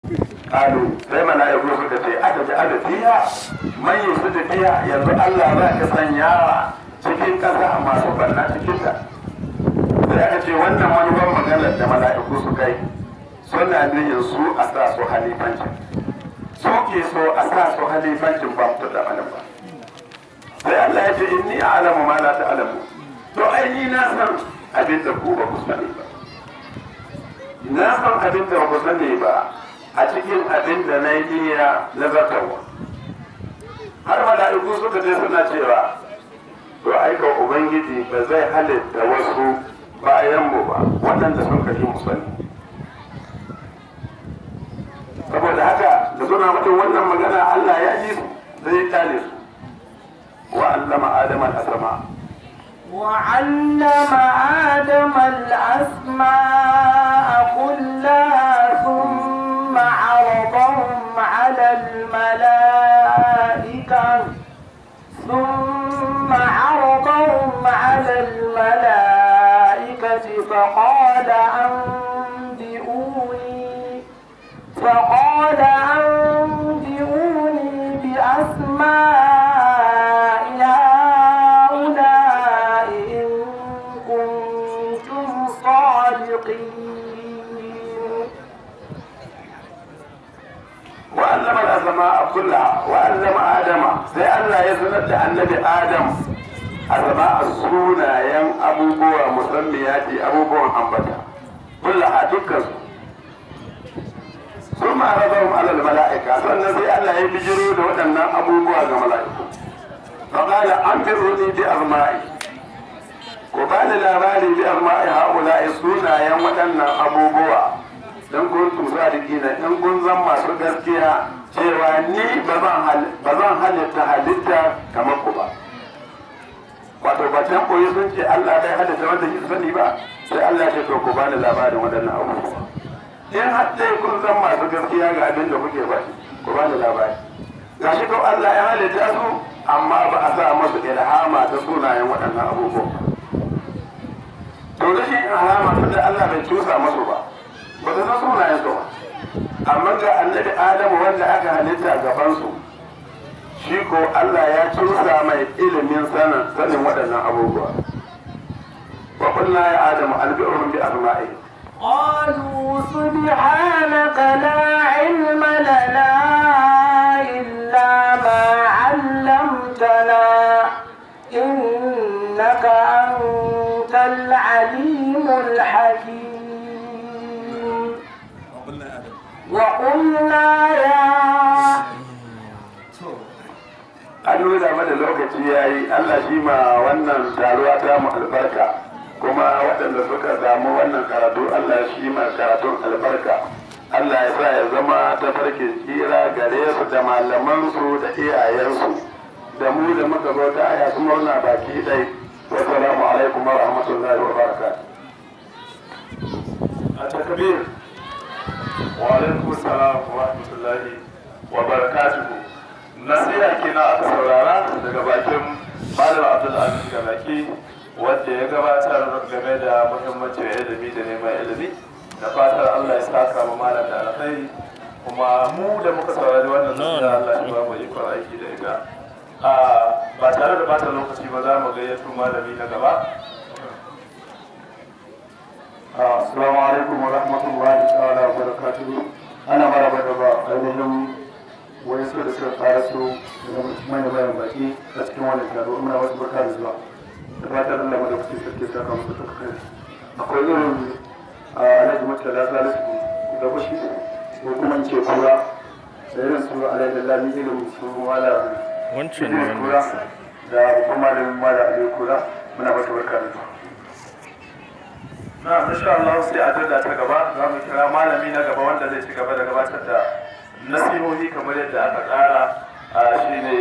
qalu sai mala'iku suka ce aka ji ada fiha man yusudu fiha yanzu Allah za ka sanya cikin ƙasa masu barna cikin ta sai aka ce wannan manufar maganar da mala'iku suka yi suna niyyar su a sa su halifancin su ke so a sa su halifancin ba mutu da manufa sai Allah ya ce inni a'lamu ma la ta'lamu to ai ni na san abin da ku ba ku sani ba na san abin da ba ku sani ba a cikin abin da na yi niyya nazartarwa har mala'iku suka ce suna cewa to aika ubangiji ba zai halitta wasu bayan mu ba waɗanda sun kaji mu sani saboda haka da suna mutum wannan magana Allah ya ji su zai kale su wa allama adama al-asma وعلم آدم الأسماء كلها ثم عرضهم على الملائكة فقال أنبئوني بأسماء هؤلاء إن كنتم صادقين. وعلم الأسماء كلها وعلم آدم sai Allah ya sanar da annabi Adam asma sunayen abubuwa musammiyati abubuwan ambata kullaha dukkan su ma rabahum alal mala'ika sannan sai Allah ya bijiro da waɗannan abubuwa ga mala'iku faqala anbiruni bi asma'i ko bani labari bi asma'i haula'i sunayen waɗannan abubuwa dan kuntum sadiqina in kun zan masu gaskiya cewa ni ba zan halitta kamar ku ba wato ba can koyi sun ce Allah bai halitta wanda shi sani ba sai Allah ya ce to ku bani labarin waɗannan abubuwa in har dai kun zan masu gaskiya ga abin da kuke ba ku bani labari gashi ko Allah ya halitta su amma ba a sa masu ilhama ta sunayen waɗannan abubuwa to rashin ilhama da Allah bai cusa masu ba ba su san sunayen su ba amma ga annabi Adamu wanda aka halitta gabansu shi ko Allah ya cusa mai ilimin sanin waɗannan abubuwa wa qulna ya adamu albi'hum bi asma'i قالوا سبحانك لا علم لنا إلا ما علمتنا إنك أنت العليم الحكيم وقلنا يا an nuna mana lokaci ya yi Allah shi ma wannan taruwa ta mu albarka kuma waɗanda suka samu wannan karatu Allah shi ma karatun albarka Allah ya sa ya zama ta farkin tsira gare su da malamansu da iyayensu da mu da muka bauta aya su murna baki ɗai wassalamu alaikum wa rahmatullahi wa barakatuh at-takbir wa alaikum assalam wa rahmatullahi wa barakatuh nasiha kenan aka saurara daga bakin malam Abdulaziz Galaki wanda ya gabatar game da muhimmancin ilimi da neman ilimi da fatar Allah ya saka ma malam da alkhairi kuma mu da muka saurari wannan nasiha Allah ya ba mu ikon aiki da ita ba tare da bata lokaci ba za mu gayyato malami na gaba. Assalamu alaikum wa rahmatullahi ta'ala wa barakatuhu. Ana maraba da ba ainihin wani su da suka fara su da mai bayan baki a cikin wannan taro muna wasu barka da zuwa da fatan Allah da kuke sarki saka musu duka kai akwai irin alhaji mutala salisu da kushi ko kuma in ce kura da irin su alhaji lami irin su mala wancan kura da kuma malamin mala alhaji kura muna wasu barka da zuwa na insha Allah sai a dalla ta gaba za mu kira malami na gaba wanda zai ci gaba da gabatar da nasihohi kamar yadda aka tsara shi ne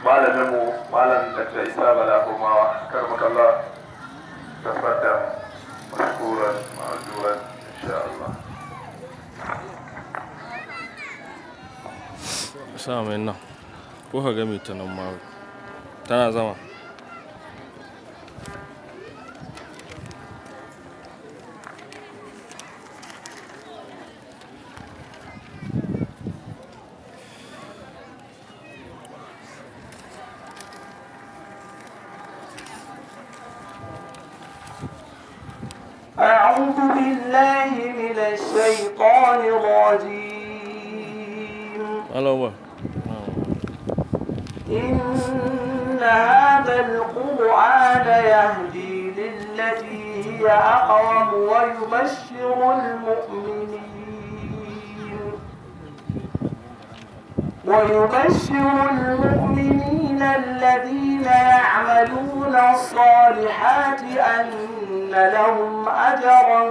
malaminmu malam Dr. Isa Bala Komawa karmakallah tafadda mashkuran ma'ajuran insha Allah. sa mai nan ko ka gami ta nan ma tana zama بالله من الشيطان الرجيم. إن هذا القرآن يهدي للتي هي أقوم ويبشر المؤمنين الذين يعملون الصالحات أن لهم أجرا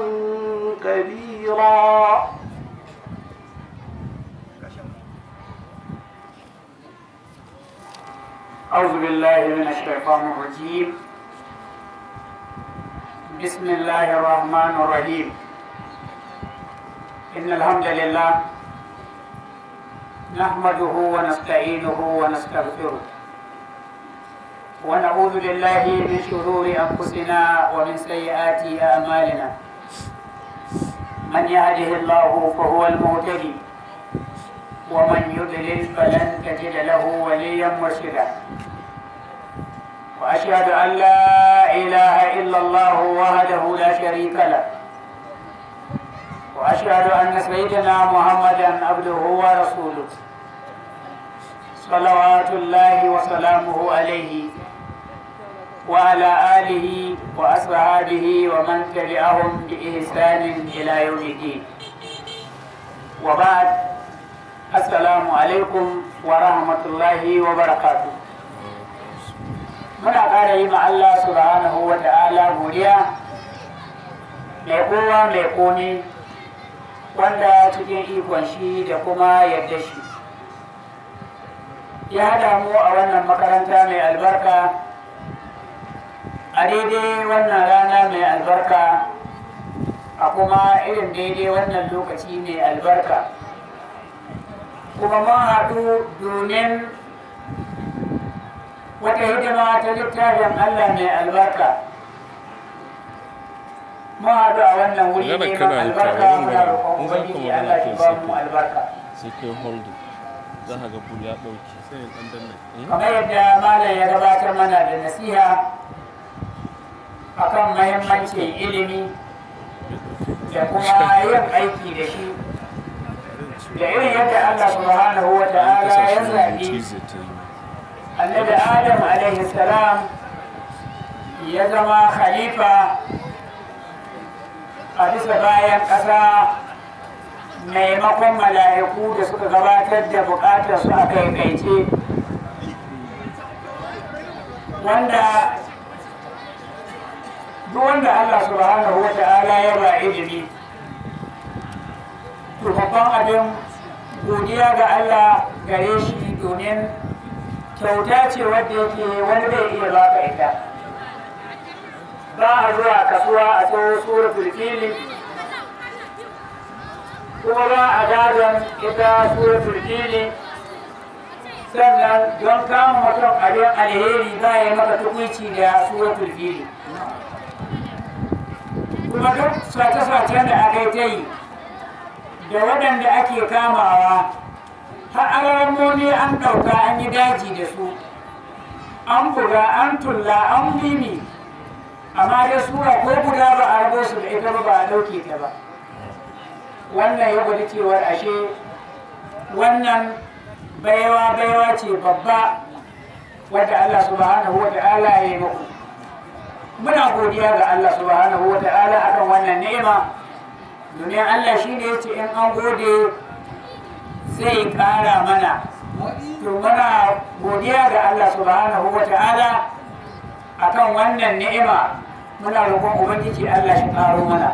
كبيرا. أعوذ بالله من الشيطان الرجيم. بسم الله الرحمن الرحيم. إن الحمد لله نحمده ونستعينه ونستغفره ونعوذ بالله من شرور أنفسنا ومن سيئات أعمالنا. من يهده الله فهو المهتدي ومن يضلل فلن تجد له وليا مرشدا. وأشهد أن لا إله إلا الله وحده لا شريك له وأشهد أن سيدنا محمدا عبده ورسوله صلوات الله وسلامه عليه وعلى آله وأصحابه ومن تبعهم بإحسان إلى يوم الدين. وبعد، السلام عليكم ورحمة الله وبركاته. muna ƙara yi ma Allah subhanahu wa ta'ala godiya mai kowa mai komi wanda cikin ikon shi da kuma yadda shi ya haɗa mu a wannan makaranta mai albarka a daidai wannan rana mai albarka a kuma irin daidai wannan lokaci mai albarka, kuma mun haɗu domin wata hidima ta littafin Allah mai albarka. Mun haɗu a wannan wuri neman albarka, muna roƙon Ubangiji Allah shi ba mu albarka. Kamar yadda malam ya gabatar mana da nasiha akan mahimmancin ilimi da kuma yin aiki da shi, da irin yadda Allah subhanahu wa ta'ala ya zaɓi annabi Adam alaihi salam ya zama khalifa a bisa bayan ƙasa maimakon mala'iku da suka gabatar da buƙatar su a kaikaice, wanda duk wanda Allah subhanahu wa ta'ala ya ba ilimi, to babban abin godiya ga Allah gare shi, domin kyauta ce wadda yake wani bai iya baka ita. Ba a zuwa kasuwa a tsohon suratul fili, kuma ba a gadon ita suratul fili, sannan don kama mutum abin alheri ba ya maka tukwici da suratul fili. Kuma duk sace-sacen da aka yi ta yi da waɗanda ake kamawa, har alamomi an ɗauka an yi daji da su, an buga an tulla an mimi, amma dai sura ko guda ba a rabo su da ita ba a ɗauke ta ba. Wannan ya gwada cewar ashe wannan baiwa ce babba wadda Allah subhanahu wa ta'ala ya yi muku. Muna godiya ga Allah subhanahu wa ta'ala akan wannan ni'ima, domin Allah shi ne ya ce in an gode zai ƙara mana. To muna godiya ga Allah subhanahu wa ta'ala akan wannan ni'ima, muna roƙon Ubangiji Allah shi ƙaro mana.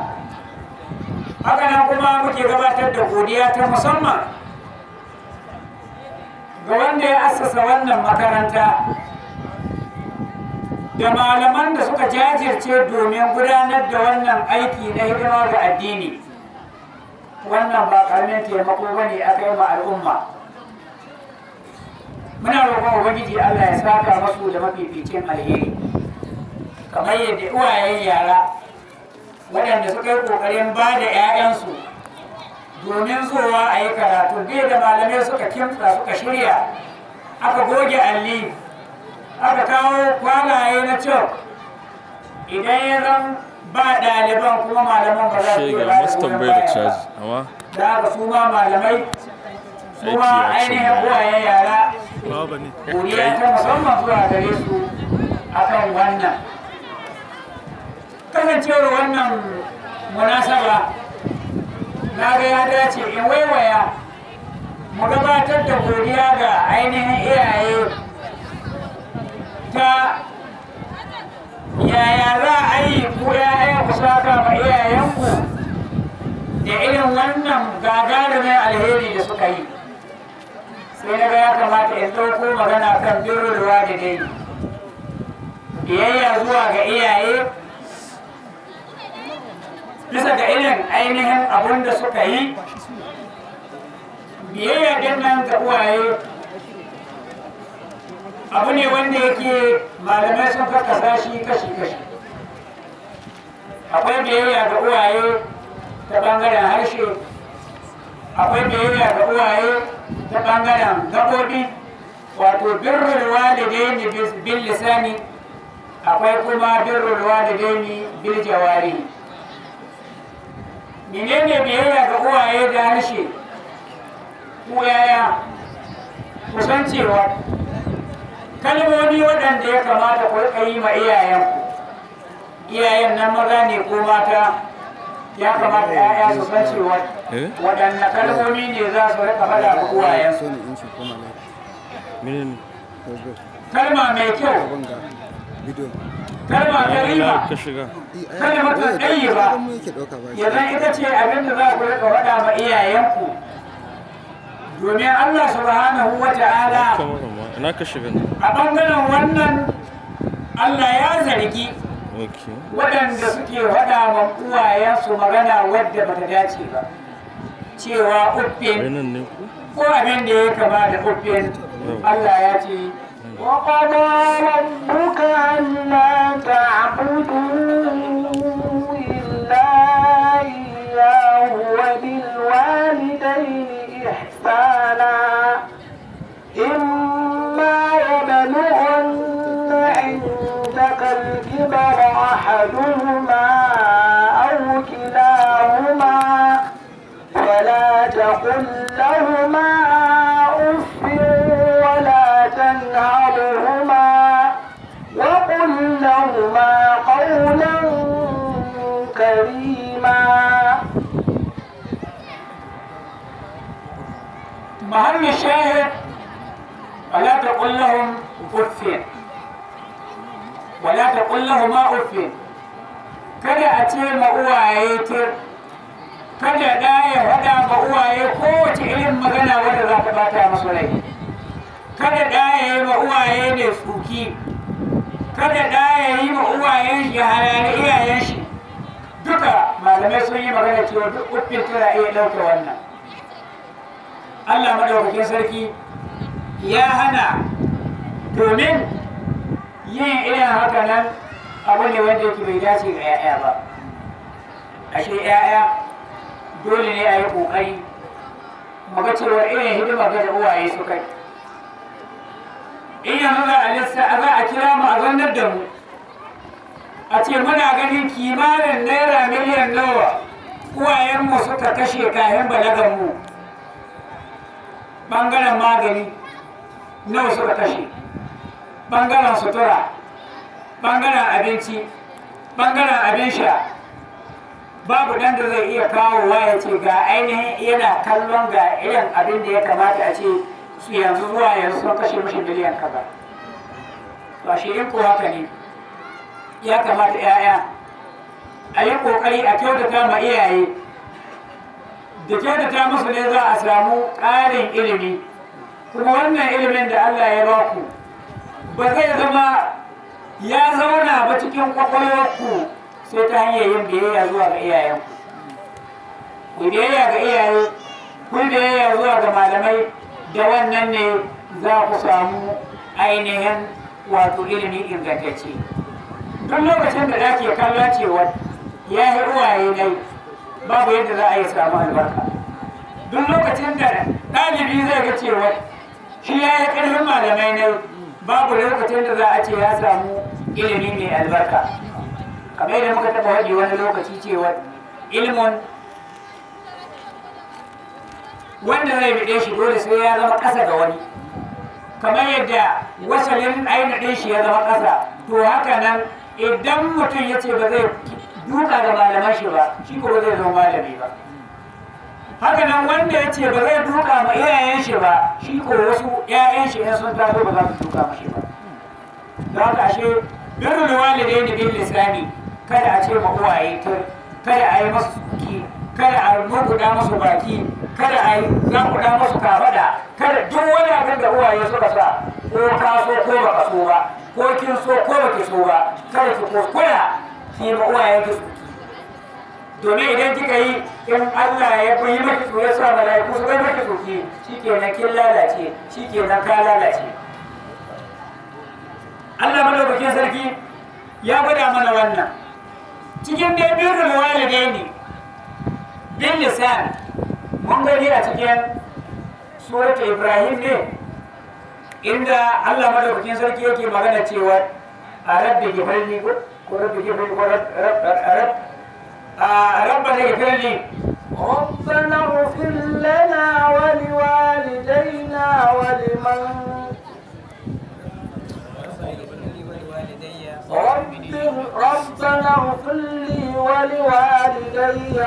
Haka nan kuma muke gabatar da godiya ta musamman ga wanda ya assasa wannan makaranta da malaman da suka jajirce domin gudanar da wannan aiki na hidima ga addini. Wannan ba ƙaramin taimako ba ne aka yi ma al'umma. Muna roƙon Ubangiji Allah ya saka masu da mafificin alheri, kamar yadda uwayen yara waɗanda suka yi ƙoƙarin ba da 'ya'yansu domin zuwa a yi karatu, bai da malamai suka kimtsa suka shirya, aka goge alli, aka kawo kwalaye na cok. Idan ya zan ba ɗaliban kuma malaman ba za su iya shega ba da masu goyon tambayar da baya caji ba. amma Da haka su ma malamai su Aiki ma ya ci ainihin baya. uwayen yara ba ne godiya ta musamman zuwa gare su akan wannan. Kasancewar wannan munasaba na ga ya dace in waiwaya mu gabatar da godiya ga ainihin iyaye ta yaya za a yi ku yaya ku saka ma iyayenku da irin wannan gagarumin alheri da suka yi. Sai na ga ya kamata in ɗauko magana kan birrul walidai, biyayya zuwa ga iyaye bisa ga irin ainihin abun da suka yi. Biyayya din nan ga uwaye abu ne wanda yake malamai sun karkasa shi kashi-kashi. Akwai biyayya ga uwaye ta ɓangaren harshe, akwai biyayya ga uwaye ta ɓangaren gaɓoɓi, wato birrul walidaini bil lisani, akwai kuma birrul walidaini bil jawari. Menene biyayya ga uwaye da harshe? Ku yaya kusan cewa kalmomi waɗanda ya kamata ku riƙa yi ma iyayenku, iyayen nan maza ne ko mata, ya kamata ‘ya'ya su san cewa waɗanne kalmomi ne za su riƙa faɗa ga uwayensu. Kalma mai kyau, kalma ta riba, kalma ta tsayi ba, yanzu ita ce abin da za ku riƙa faɗa ma iyayenku. Domin Allah subhanahu wa ta'ala a ɓangaren wannan Allah ya zargi waɗanda suke faɗa ma uwayensu magana wadda ba ta dace ba, cewa uffin ko abin da ya kama da uffin. Allah ya ce وقضى ربك ألا تعبدوا إلا إياه وبالوالدين إحسانا إما يبلغن عندك الكبر أحدهما أو كلاهما فلا تقل لهما أف ولا تنهرهما وقل لهما قولا كريما. محل الشاهد ولا تقل لهم اف ولا تقل لهما اف. kada a ce ma uwaye tir, kada da ya faɗa ma uwaye kowace irin magana wadda za ta bata masu rai, kada da ya yi ma uwaye ne tsuki, kada da ya yi ma uwayen shi harare iyayen shi. Duka malamai sun yi magana cewa duk uffin tana iya ɗauke wannan. Allah madaukakin sarki ya hana, domin yin irin haka nan abu ne wanda yake bai dace ga 'ya'ya ba. Ashe 'ya'ya dole ne a yi ƙoƙari muga cewa irin hidima ga da uwaye su kai. In yanzu za a kira mu a zannar da mu a ce muna ganin kimanin naira miliyan nawa uwayenmu suka kashe kayan balagan mu, ɓangaren magani nawa suka kashe, ɓangaren sutura, ɓangaren abinci, ɓangaren abin sha, babu ɗan da zai iya kawowa ya ce ga ainihin yana kallon ga irin abin da ya kamata a ce su yanzu zuwa yanzu sun kashe mashi miliyan kaza. To shi in ko haka ne ya kamata 'ya'ya a yi ƙoƙari a kyautata ma iyaye, da kyautata musu ne za a samu ƙarin ilimi, kuma wannan ilimin da Allah ya ba ku ba zai zama ya zauna ba cikin kwakwalwarku sai ta hanyar yin biyayya zuwa ga iyayenku. Ku biyayya ga iyaye, ku biyayya zuwa ga malamai, da wannan ne za ku samu ainihin wato ilimi ingantacce. Duk lokacin da ake kallon cewa ya yi uwaye ne, babu yadda za a yi samu albarka. Duk lokacin da ɗalibi zai ga cewa shi ya yi ƙarfin malamai ne, babu lokacin da za a ce ya samu ilimi mai albarka. kamar yadda muka taɓa haɗi wani lokaci cewa ilimin wanda zai biɗe shi dole sai ya zama ƙasa ga wani, kamar yadda wasalin ainihin shi ya zama ƙasa, to haka nan idan mutum ya ce ba zai duka ga malaman shi ba, shi ko ba zai zama malami ba. Haka nan wanda ya ce ba zai duka ma iyayen shi ba, shi ko wasu 'ya'yan shi in sun taso ba za su duka mashi ba. Za ka ashe birrul walidaini bil lisani, kada a ce ma uwaye kada a yi masu suki, kada a murguda masu baki, kada a yi zakuda masu kafada, kada duk wani abin da uwaye suka sa ko ka so ko baka so ba, ko kin so ko baki so ba, kada ki kuskura ki ma uwaye ki suki. Domin idan kika yi, in Allah ya yi maki so ya sa mala'iku su kai maki suki, shikenan kin lalace, shikenan ka lalace. Allah madaukakin sarki ya gwada mana wannan cikin dai birrul walidaini bil lisan. Mun gani a cikin surat Ibrahim ne inda Allah madaukakin sarki yake magana cewa a rabbi gifirli ko rabbi gifirli ko ربنا اغفر لي ربنا اغفر لنا ولوالدينا ولمن ربنا اغفر لي ولوالدي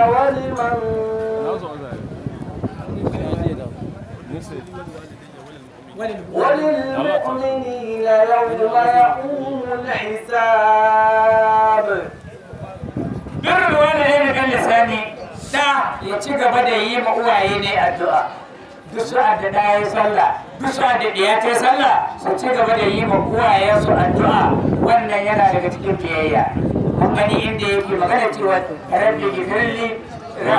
وللمؤمنين يوم يقوم الحساب. birrul walidaini bil lisani, da ya ci gaba da yi ma uwaye ne addu'a. Duk sa'ad da da ya sallah, duk sa'ad da ɗiya ta sallah, su ci gaba da yi ma uwaye su addu'a. Wannan yana daga cikin biyayya. Mun gani inda yake magana cewa rabbi gifirli, ya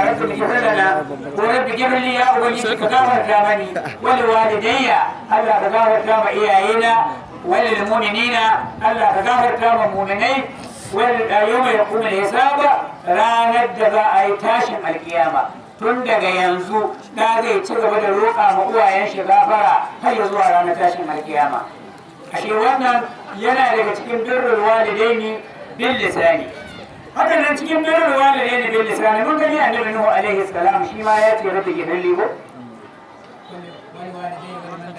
rabbi gifirlana, ko rabbi gifirli ya ubangiji ka gafarta mani, wal walidayya, Allah ka gafarta ma iyayena, walil mu'minina, Allah ka gafarta ma mu'minai. Yawma yaqumul hisaba, ranar da za a yi tashin alkiyama. Tun daga yanzu da zai ci gaba da roƙa ma uwayen shi gafara har ya zuwa ranar tashin alkiyama. Ashe wannan yana daga cikin birrul walidaini bil lisani. Haka nan cikin birrul walidaini bil lisani mun gani annabi Nuhu alaihi salam shi ma ya ce rabbi gifirli ko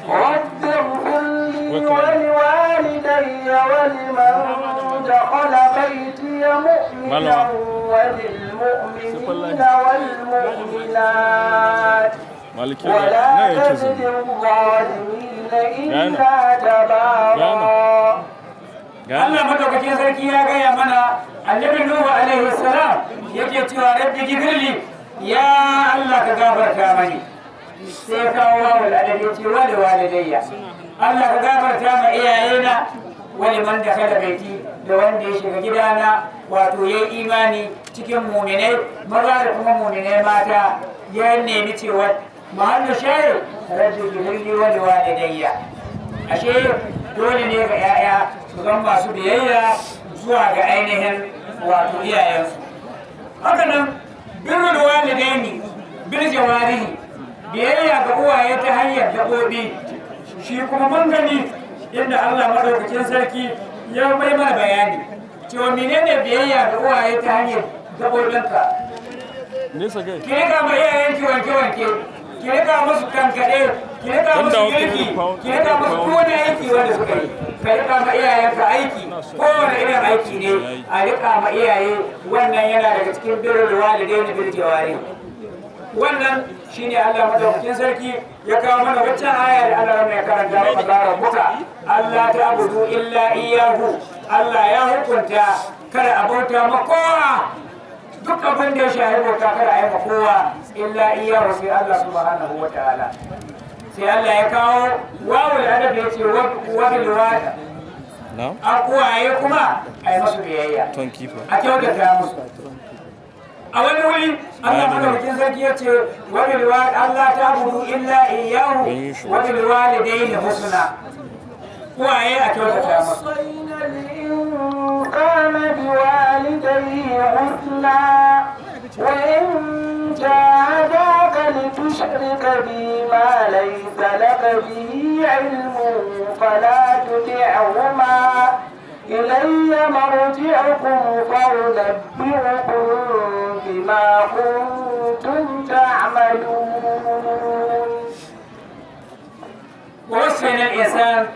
رب اغفر لي ولوالدي ولمن دخل بيتي مؤمنا وللمؤمنين والمؤمنات ولا تزد الظالمين إلا تبارا. Allah madaukakin sarki ya gaya mana annabi Nuhu alaihi salam yake cewa rabbi gifirli, ya Allah ka gafarta mani. Sai kawo wawul adadi ce wali walidayya, Allah ka gafarta ma iyayena, wani man da kada baiti, da wanda ya shiga gidana, wato yayi imani cikin muminai maza da kuma muminai mata, ya nemi cewa mahallu shayar rabbi gifirli wali walidayya. Ashe dole ne ga 'ya'ya su zama masu biyayya zuwa ga ainihin wato iyayensu. Haka nan birrul walidaini bil jawarihi, biyayya ga uwaye ta hanyar gaɓoɓi, shi kuma mun gani inda Allah madaukakin sarki ya mai mana bayani cewa menene biyayya ga uwaye ta hanyar gaɓoɓinka. Ki rika ma iyayenki wanke-wanke, ki rika musu kankaɗe, ki rika musu girki, ki rika musu kowane aiki wanda suka yi. Ka rika ma iyayenka aiki, kowane irin aiki ne a rika ma iyaye. Wannan yana daga cikin birrul walidaini bil jawarihi. Wannan shine Allah madaukakin sarki ya kawo mana waccan aya da Allah mai karanta wa qadara buka Allah ta'budu illa iyyahu. Allah ya hukunta kada a bauta ma kowa, duk abin da ya shahi bauta kada a yi ma kowa illa iyyahu sai Allah subhanahu wa ta'ala. Sai Allah ya kawo wawul adab ya ce wa bil wada, a uwaye kuma a yi masu biyayya, a kyautata musu. A wani wuri Allah madaukakin sarki ya ce Allah ta budu illa iyyahu wa bil walidayni husna, uwaye a kyautata musu. وإن جاهداك لتشرك بي ما ليس لك به علم فلا تطعهما إلي مرجعكم فأنبئكم بما كنتم تعملون. ووصينا الإنسان